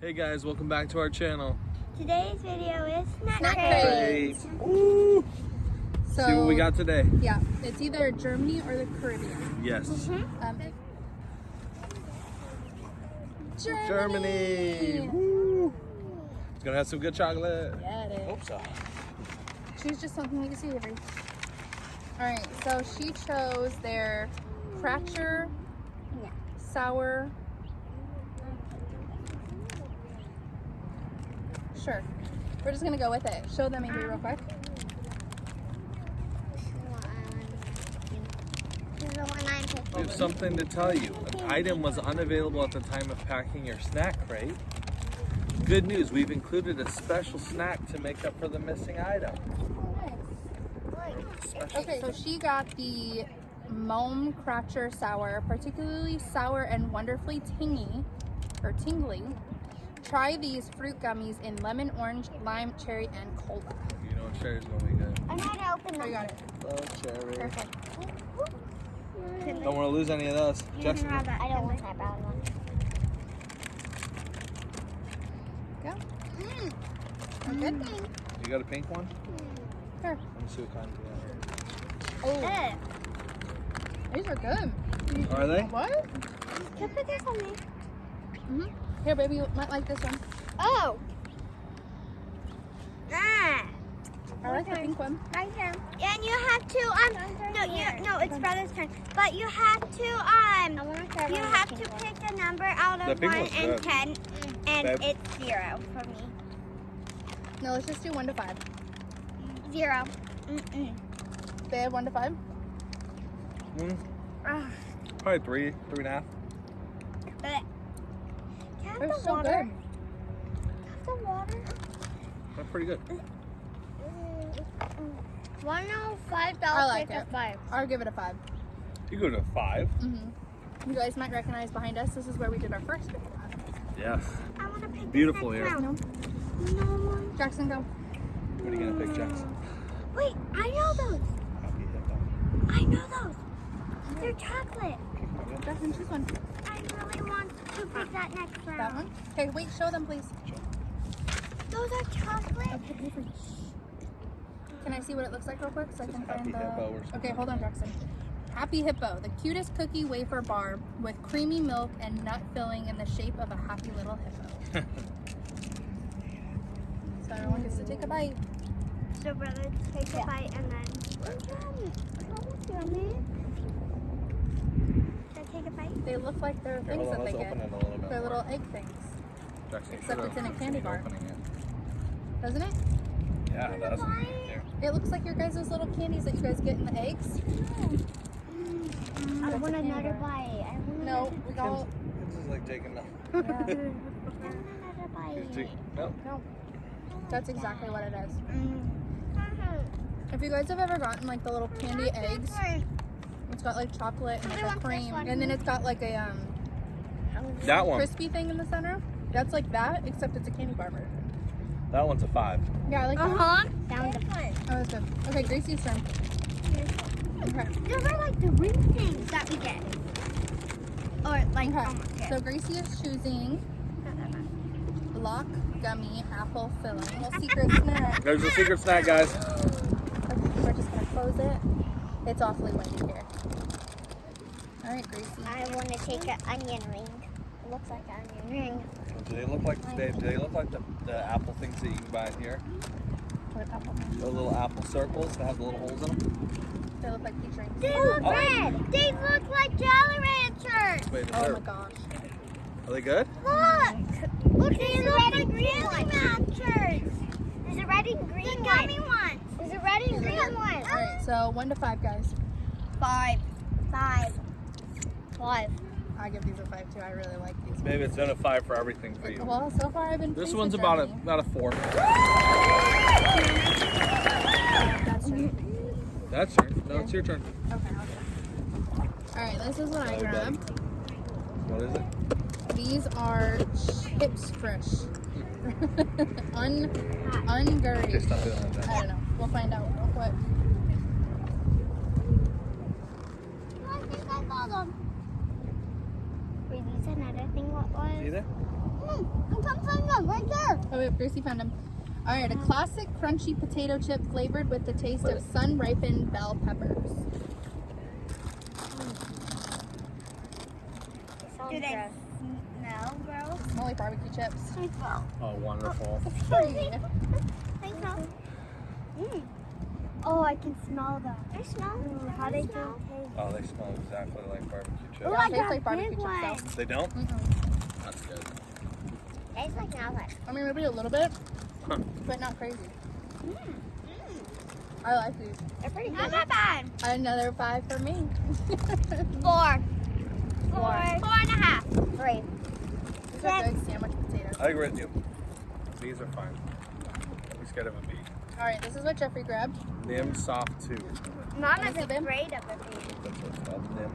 Hey guys, welcome back to our channel. Today's video is Snack Crate. Crate. Woo! So, See what we got today. Yeah, it's either Germany or the Caribbean. Yes. Germany. Woo! It's gonna have some good chocolate. Yeah, it is. Hope so. Choose just something like a savory. Alright, so she chose their Kratzer sour. Sure. We're just gonna go with it. Show them maybe real quick. We have something to tell you. An item was unavailable at the time of packing your snack crate. Good news, we've included a special snack to make up for the missing item. Special. Okay, so she got the Mohm Kratzer sour, particularly sour and wonderfully tingly. Try these fruit gummies in lemon, orange, lime, cherry, and cola. You know cherry's gonna be good. I know how to open Oh, them. you got it. Love cherry. Perfect. Don't want to lose any of those. Jackson. I don't want that brown one. Go. Good. You got a pink one? Here. Let me see what kind you Oh, these are good. got. Are they? What? Can I put this on me? Here, baby, you might like this one. Oh. Ah. I like the pink one. Right here. And you have to no, it's brother's turn. But you have to you have to pick a number out The of pink 1 one's and good. 10, and Babe. it's 0 for me. No, let's just do 1 to 5. 0. They have 1 to 5. Probably 3.5. But have They're the so water. good. Have the water. That's pretty good. $105 I like pick a it. 5. I'll give it a 5. You go to 5. You guys might recognize behind us. This is where we did our first video. Yes. I want to pick Beautiful this here. next round. No. Jackson, go. What are you gonna pick, Jackson? Wait, I know those. Happy Hippo. I know those. They're chocolate. Jackson, choose one. I really want to pick that next round. That one? Okay, wait, show them, please. Those are chocolate. Can I see what it looks like real quick so I can Happy find Hippo or the... something. Okay, hold on, Jackson. Happy Hippo, the cutest cookie wafer bar with creamy milk and nut filling in the shape of a happy little hippo. So everyone gets to take a bite. So brother, take a bite and then. Take a bite. They look like they're things Hold on, that they let's get. open it a little bit They're more. little egg things, Jackson, except should it's in a have candy bar. opening it. doesn't it? Yeah, it does. Here. It looks like your guys' little candies that you guys get in the eggs. I want a candy another bar. bite. No, we all... This is like taking them. Another bite. No. No. That's exactly what it is. If you guys have ever gotten like the little candy eggs, it's got like chocolate and like a cream, and then it's got like a That one. crispy thing in the center. That's like that, except it's a candy bar version. That one's a 5. Yeah, I like that. Down the front. Oh, that's good. Okay, Gracie's turn. Okay. Those are like the ring things that we get. Or like, Okay. So Gracie is choosing Lock Gummy Apple Filling. Little secret snack. There's a secret snack, guys. Okay, we're just gonna close it. It's awfully windy here. All right, Gracie. I want to take an onion ring. It looks like an onion ring. Do they look like the apple things that you can buy in here? What apple? The little apple circles that have the little holes in them? They look like peach rings. They look red. They look like Jolly Ranchers. Wait, Oh my gosh. Are they good? Look. Look, they look like Jolly Ranchers. There's a red and green one. The gummy ones. There's a red and green one. All right, so 1 to 5, guys. 5. I I give these a 5 too. I really like these. Maybe it's been a 5 for everything for you. Well, so far I've been. This pleased one's with about Germany. a 4. That's true. That's your. No, it's your turn. Okay, I'll do it. All right, this is what I Sorry, buddy. grabbed. What is it? These are chips fresh. Ungurried. Okay, stop doing that. I don't know. We'll find out real quick. I think I got them. Wait, is another thing what was? See there? I'm coming Oh, wait, Gracie found them. All right, a classic crunchy potato chip flavored with the taste of sun-ripened bell peppers. Do they smell gross? Smell like barbecue chips. I smell. Oh, wonderful. I smell. Oh, I can smell them. I smell. How they taste? Oh, they smell exactly like barbecue chips. Oh, Yeah, I it tastes got like barbecue big chips ones. though. They don't? Mm-mm. That's good. Tastes like nothing. I mean, maybe a little bit, Huh. but not crazy. I like these. They're pretty good. Not bad. Another 5 for me. 4. 4.5. 3. These are good sandwich potatoes. I agree with you. These are fine. Don't be scared of a bee. All right, this is what Jeffrey grabbed. Nim Soft 2. Mom Wanna is see them? afraid of the bee. That's what it's called. Nim.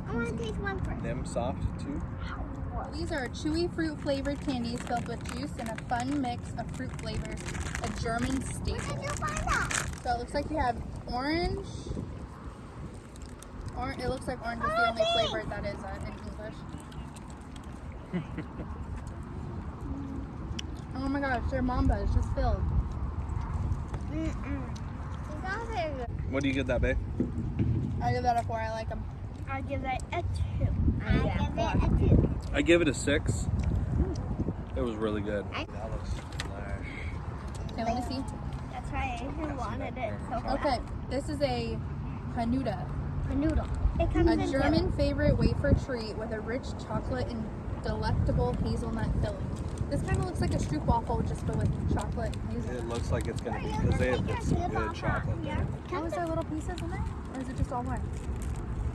I want to taste one first. Nim Soft 2. These are chewy fruit flavored candies filled with juice and a fun mix of fruit flavors, a German Where staple. did you find that? So it looks like you have orange. It looks like orange is the only flavor that is in English. Oh my gosh, their Mamba is just filled. It's not very good. What do you give that, babe? I give that a 4. I like them. I'll give it a 2. I give it a 2. I give it a 6. It was really good. That looks flash. Okay, let me see. That's why I wanted it so bad. Okay, this is a Hanuta, A noodle. It comes a in German favorite wafer treat with a rich chocolate and delectable hazelnut filling. This kind of looks like a stroopwafel just but with chocolate and hazelnut. It looks like it's going to be because they have some good chocolate there. Oh, is there little pieces in there? Or is it just all one? Oh,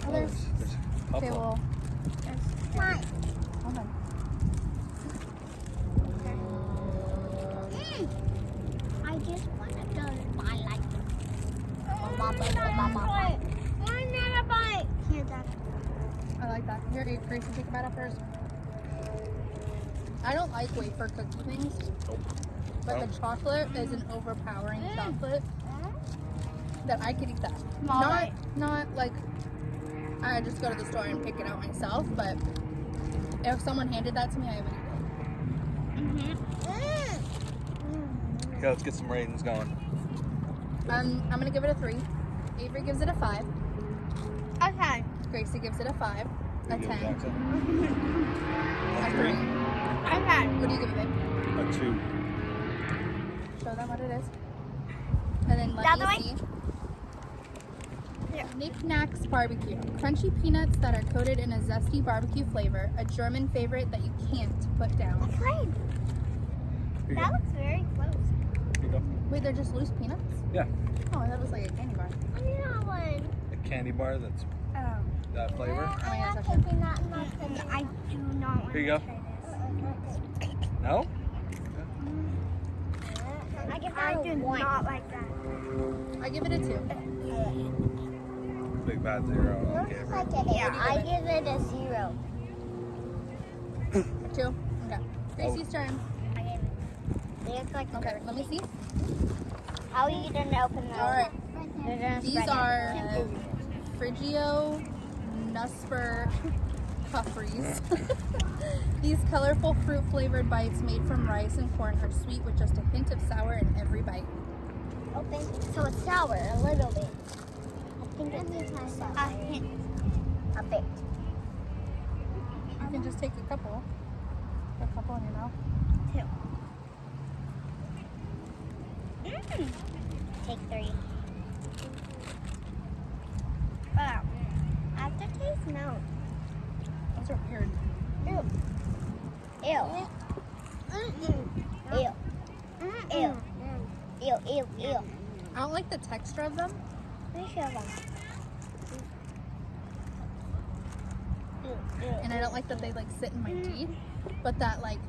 Oh, there's... there's a Okay, couple. well, Mine. hold on. I just want to do it. I like it. Mama. One not a bite. Here, Dad. I like that. Here, Gracie, take a bite of hers. I don't like wafer cookie things, but Oh. the chocolate is an overpowering chocolate that I could eat that. Small bite. Not like I just go to the store and pick it out myself, but if someone handed that to me, I would eat it. Okay, let's get some ratings going. I'm gonna give it a 3. Avery gives it a 5. Okay. Gracie gives it a 5. A You give it 10. Jackson? A 3. Okay. What do you give it, babe? A 2. Show them what it is. And then The other let way? me see. Here. Knickknacks Barbecue. Crunchy peanuts that are coated in a zesty barbecue flavor. A German favorite that you can't put down. Great. Here you That go. looks very close. Here you go. Wait, they're just loose peanuts? Yeah. Oh, I thought it was like a candy bar. I need that one. A candy bar that's Oh. that flavor. Oh, yeah, it's I okay. do not want Here you go. to try this. No? I do not like that. I give it a 2. Big bad 0. Okay. Yeah, I give it a 0. 2. Okay. Gracie's turn. I give it. They look like Okay, let me see. How are you gonna open those? All right. They're gonna These spread are it. Frigio Nusper Pufferys. These colorful fruit flavored bites made from rice and corn are sweet with just a hint of sour in every bite. Open. So it's sour, a little bit. I think it's a hint. A bit. You can just take a couple. Put a couple in your mouth. 2. Take 3. Wow. Aftertaste? No. Those are weird. Ew. Ew. Ew. Ew. Ew. Ew. Ew. I don't like the texture of them. Let me show them. And I don't like that they like sit in my teeth. But that like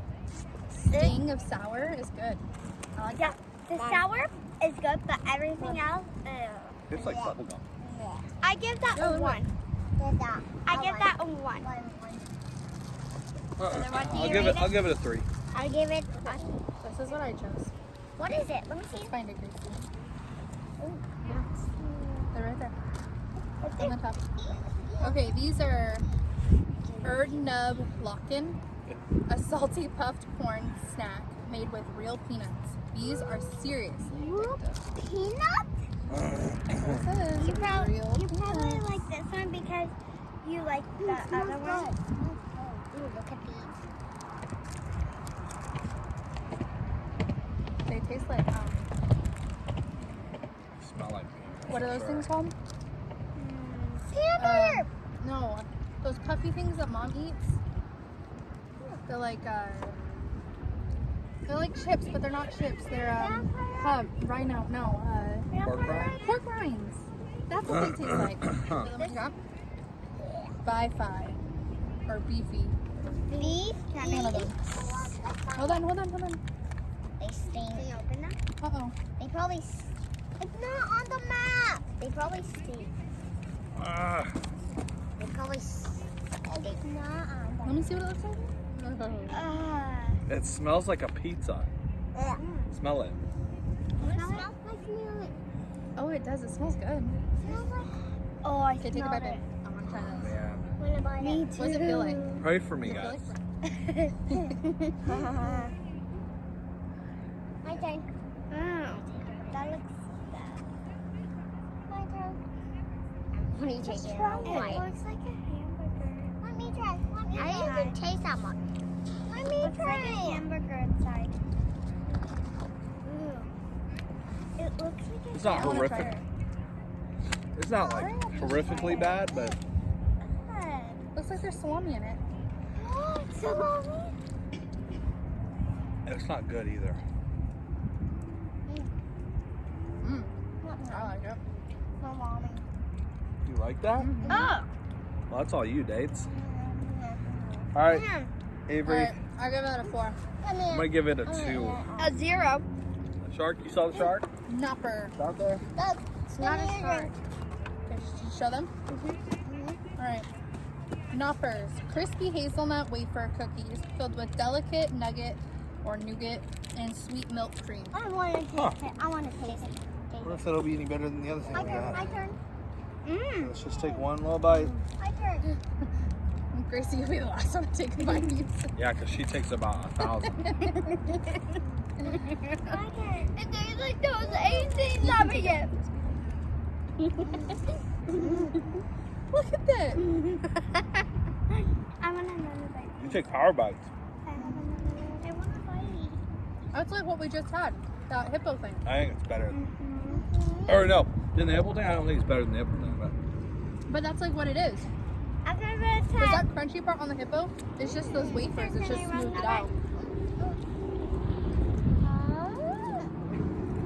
sting of sour is good. I like Yeah, the sour is good, but everything else, It's like bubblegum. I give that Oh, a 1. I give that a 1. what do I'll you give rate it. I'll give it a 3. I give it. This is what I chose. What is it? Let me see. Let's find it, Gracie. They're right there. On the top. Okay, these are Erd Nub Locken, a salty puffed corn snack made with real peanuts. These are seriously addictive. Peanuts? That's what it says. You probably Real like this one because you like the other one. Ooh, look at these. They taste like Smell like peanuts. what are those Sure. things called? Hamburger. No, those puffy things that Mom eats. They're like chips, but they're not chips. They're rhino. No, Pork rinds? pork rinds. That's what they taste like. What you got? Bi-fi or beefy. Beef. One of them. Hold on. They stink. Can you open them? Uh-oh. They probably. It's not on the map. They probably stink. Ah, They probably stink. It's not on Let me see what it looks like. it smells like a pizza. Smell it. It smells like milk. Oh, it does. It smells good. Smells like. Oh, I Okay, take a smelled bite, it. babe. I want to try this. Man, Me too. What does it feel like? pray for me, Does it feel guys. like My turn. That looks bad. My turn. What are you taking? It looks like a hamburger. Let me try. I didn't even taste that much. Let me try. Like a hamburger inside. Ooh. It looks like a It's not I wanna try horrific. it. It's not like horrifically bad, but hamburger. Looks like there's salami in it. Salami. it's not good either. Mm, I like it. Salami. You like that? Oh. Well, that's all you, Dates. All right, Avery. Alright, I'll give it a 4. I'm gonna give it a 2. A 0. Shark, you saw the shark? Nopper. It's out there. It's not a shark. Okay, show them. Alright. Knoppers. Crispy hazelnut wafer cookies filled with delicate nugget or nougat and sweet milk cream. I want to taste Huh. it. I want to taste it. I wonder if that'll be any better than the other thing My we turn. My had. turn. Let's just take one little bite. My turn. Gracie, you'll be the last one to take a bite. Yeah, because she takes about 1,000. My turn. It tastes like those 18 zombie chips. Look at that. I want another bite. You take power bites. I want a bite. That's like what we just had. That hippo thing. I think it's better. Or no, than the apple thing. I don't think it's better than the apple thing. But that's like what it is. I'm gonna give it a 10. Because that crunchy part on the hippo, it's just those wafers. It's just smoothed it out.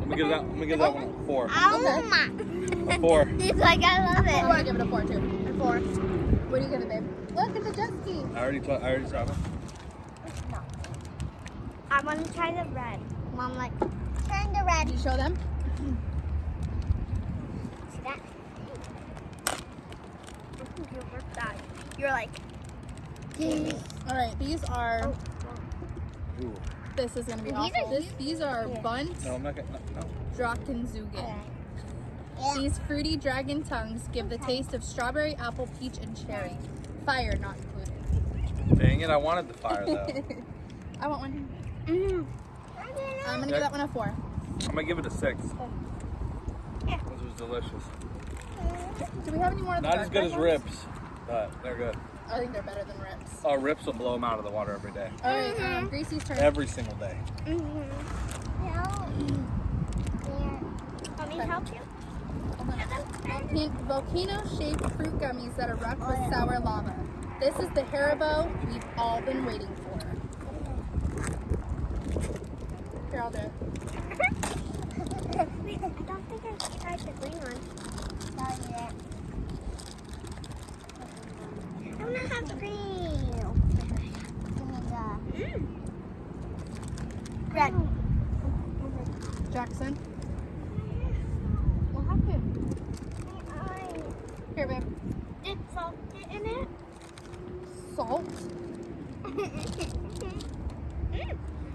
I'm gonna give that one a 4. Oh A 4. He's like, I love I want to it. give it a 4 too. A 4. What do you give it, babe? Look at the jet ski. I already saw it. No. I want to try the red. Mom, like, turn the red. Did you show them? See that? You worked that. You're like, All right, these are. Ooh. This is gonna be These awful. are These are Yeah. Bunt No, I'm not gonna. No. Drachenzugen. yeah. These fruity dragon tongues give the taste of strawberry, apple, peach, and cherry. Fire not included. Dang it! I wanted the fire though. I want one. I'm gonna Okay. give that one a 4. I'm gonna give it a 6. Yeah. This was delicious. Do we have any more of the Not as dark good as red ones? ribs, but they're good. I think they're better than rips. Oh, rips will blow them out of the water every day. All right, Gracie's turn. Every single day. Want me to help you? Volcano-shaped fruit gummies that erupt with sour lava. This is the Haribo we've all been waiting for. Here, I'll do it. Wait, I don't think I tried the green one. Not yet. I want to have the green. Red. Jackson. What happened? Here, babe. It's salted in it. Salt?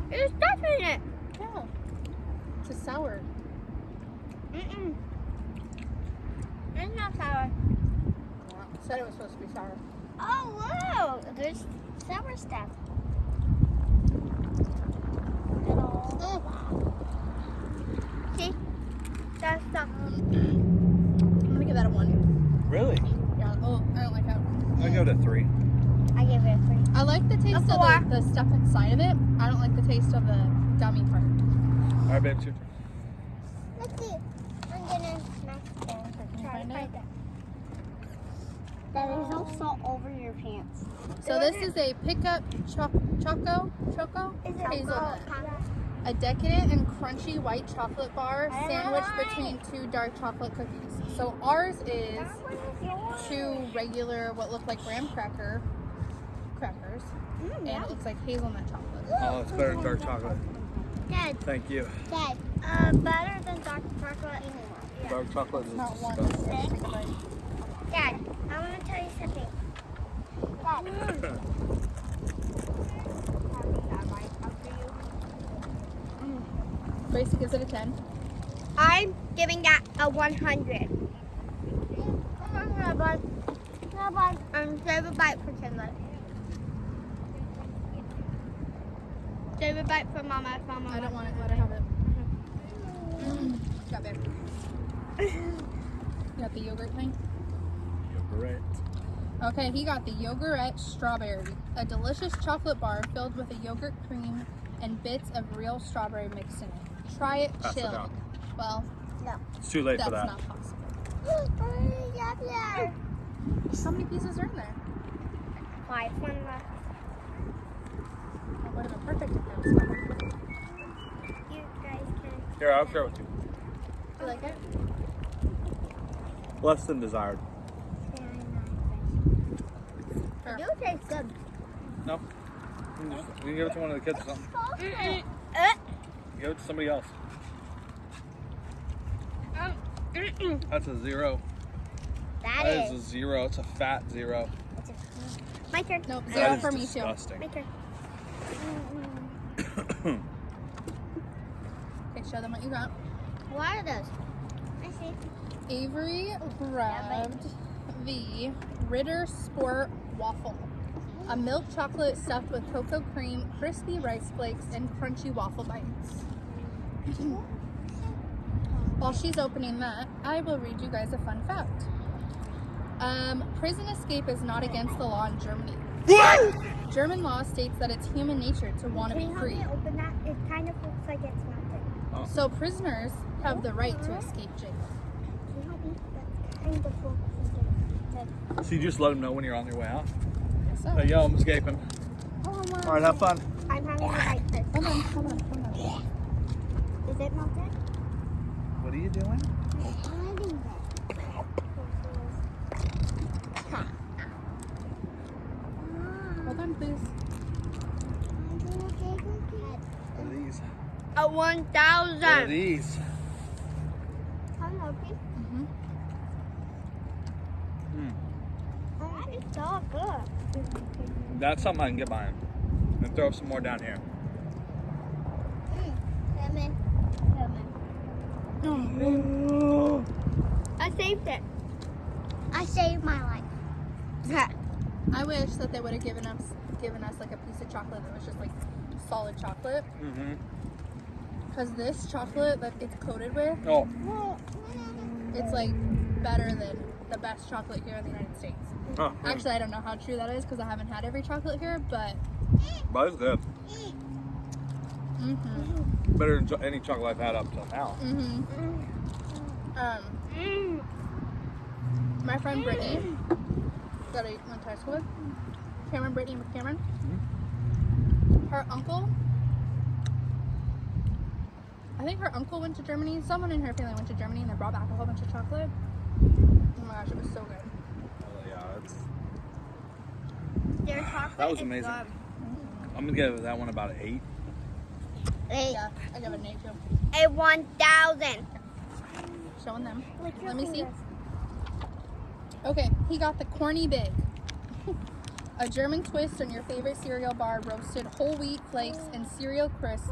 There's stuff in it. Yeah. It's sour. It's not sour. Said it was supposed to be sour. Oh, wow. There's sour stuff. Little See? That's the. I'm gonna give that a 1. Really? Yeah. Oh, I don't like that. I give it a 3. I give it a 3. I like the taste of the stuff inside of it. I don't like the taste of the gummy part. All right, babe, it's your turn. Let's see. I'm gonna smash it. Can you Try to find it? find it. There is no salt over your pants. So this is a pickup choco Is it hazelnut. Yeah. A decadent and crunchy white chocolate bar sandwiched between 2 dark chocolate cookies. So ours is That one is yours. 2 regular, what look like graham crackers, and it looks like hazelnut chocolate. Oh, it's better than dark chocolate. Dad, Thank you. Dad, better than dark chocolate. Yeah. Dark chocolate is Not one. disgusting. Dad, I want to tell you something. Dad. Gracie gives it a 10. I'm giving that a 100. Save a bite for Kinley. Save a bite for Mama. I don't want it. Let her have it. Got it. You got the yogurt thing? Yogurt. Okay, he got the Yogurette Strawberry, a delicious chocolate bar filled with a yogurt cream and bits of real strawberry mixed in it. Try it Pass it chilled. down. Well, It's too late that's for that. not possible. Yeah. How many pieces are in there? 5 one left. That would have been perfect if there was 5. You guys can. Here, I'll share with you. You like it? Less than desired. Sure. You taste good. No? You can give it to one of the kids or something. Give it to somebody else. That's a 0. That That is is. a 0. It's a fat 0. My turn. Nope, That 0 is for me too. disgusting. My turn. Okay, show them what you got. What are those? I see. Avery grabbed the Ritter Sport Waffle, a milk chocolate stuffed with cocoa cream, crispy rice flakes, and crunchy waffle bites. While she's opening that, I will read you guys a fun fact. Prison escape is not against the law in Germany. What? German law states that it's human nature to want to Can be you help free. me open that? It kind of looks like it's melted. So prisoners have the right to escape jail. Can you help me? That's kind of looks like it's So you just let them know when you're on your way out? Yes, Hey, yo, I'm escaping. Oh, Mom. All right, have fun. I'm having a bite first. Hold on. Is it melted? What are you doing? I'm hiding it. Hold on, please. What are these? A 1,000. What are these? I'm happy. Mm-hmm. That is so good. That's something I can get behind. And throw some more down here. Lemon. I saved it. I saved my life. I wish that they would have given us like a piece of chocolate that was just like solid chocolate. Mm-hmm. Because this chocolate that it's coated with, Oh, it's like better than the best chocolate here in the United States. huh. Actually, I don't know how true that is because I haven't had every chocolate here, but But it's good. mm-hmm. Better than any chocolate I've had up till now. Mm-hmm. My friend Brittany that I went to high school with, Cameron Brittany McCameron, her uncle, I think her uncle went to Germany. Someone in her family went to Germany and they brought back a whole bunch of chocolate. Oh my gosh, it was so good. Yeah, Their chocolate that was is amazing. good. I'm gonna give that one about an 8. Yeah, I give it an 8 too. A 1,000. Showing them. Lick your Let me see. fingers. Okay, he got the Corny Big. A German twist on your favorite cereal bar, roasted whole wheat flakes and cereal crisps,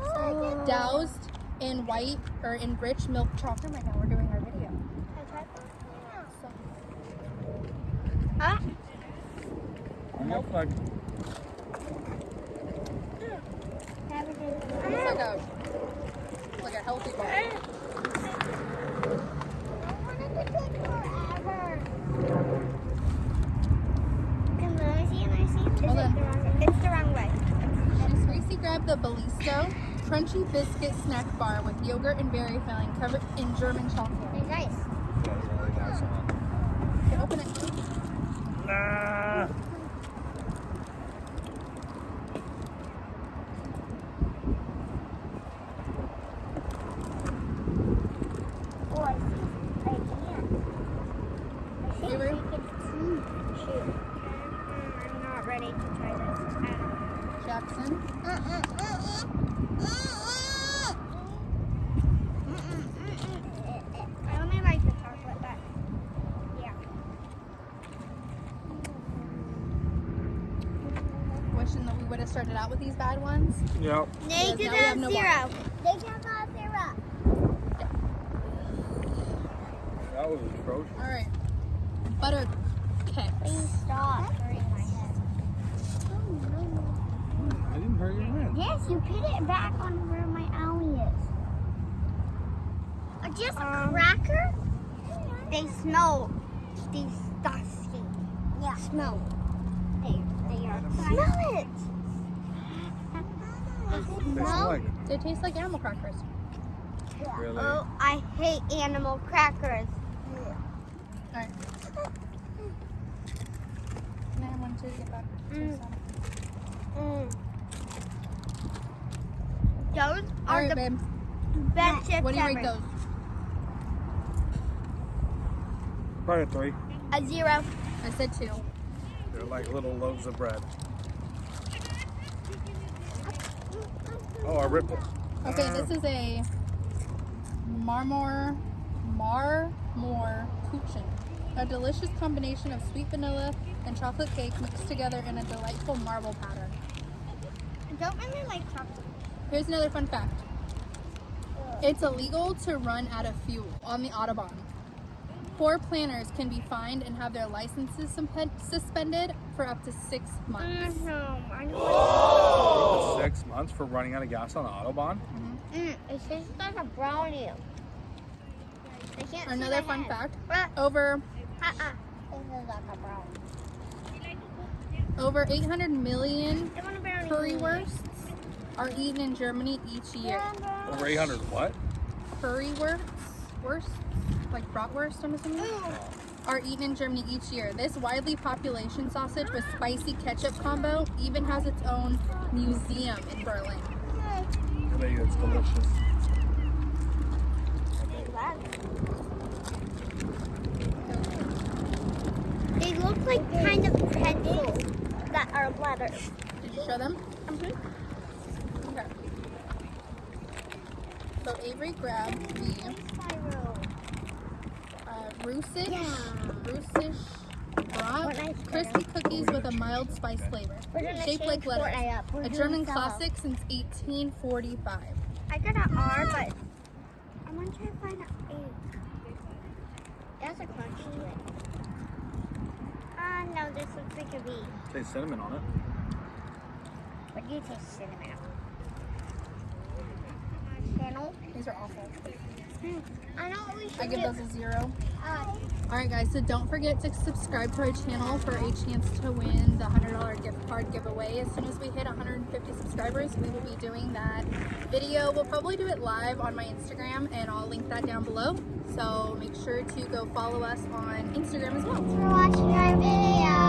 doused in white or in rich milk chocolate. Right now, we're doing our video. Ah, Nope. Like, have a good It's like a the Bellisto crunchy biscuit snack bar with yogurt and berry filling covered in German chocolate. It's nice. That was a really nice one. Okay, open it. Nah. Oh, I see. I can't. I see Avery? Shoot. I'm not ready to try this. Jackson. I only like the chocolate, but yeah. Wishing that we would have started out with these bad ones. Yep. Negative now we have no zero. Negative zero. That was atrocious. All right. Butter keks. Please stop hurting my head. I didn't hurt your hand. Yes, you put it back on where my owie is. Just a cracker? They smell disgusting. Yeah. Smell. They are. Smell it. They smell like They taste like animal crackers. really. Oh, I hate animal crackers. All right. And I want to get back to some. Those All are right, the babe. best chips What do you ever. rate those? Probably a 3. A 0. I said 2. They're like little loaves of bread. Oh, I ripped it. Okay, this is a Marmor Kuchen. A delicious combination of sweet vanilla and chocolate cake mixed together in a delightful marble pattern. I don't really like chocolate. Here's another fun fact. It's illegal to run out of fuel on the Autobahn. Poor planners can be fined and have their licenses suspended for up to 6 months. Up to 6 months for running out of gas on the Autobahn? It tastes like a brownie. I can't see Another my fun head. fact, over This is like a brownie. 800 million I want a brownie. currywursts are eaten in Germany each year. Over 800 what? Currywursts, like bratwurst, I'm assuming, are eaten in Germany each year. This widely population sausage with spicy ketchup combo even has its own museum in Berlin. I bet you it's delicious. They look like kind of pretzels that are leather. Did you show them? Okay. So Avery grabbed the Russisch brat crispy cookies with a mild spice flavor, We're gonna shaped like change Fortnite letters. up. We're A doing German Zelda. classic since 1845. I got an R, but I'm gonna try to find an A. That's a crunchy one. No, this looks like a B. Taste cinnamon on it. What do you taste cinnamon? Channel. These are awful. I know what we should I give do. those a 0. Alright guys, so don't forget to subscribe to our channel for a chance to win the $100 gift card giveaway. As soon as we hit 150 subscribers, we will be doing that video. We'll probably do it live on my Instagram, and I'll link that down below. So make sure to go follow us on Instagram as well. Thanks for watching our video.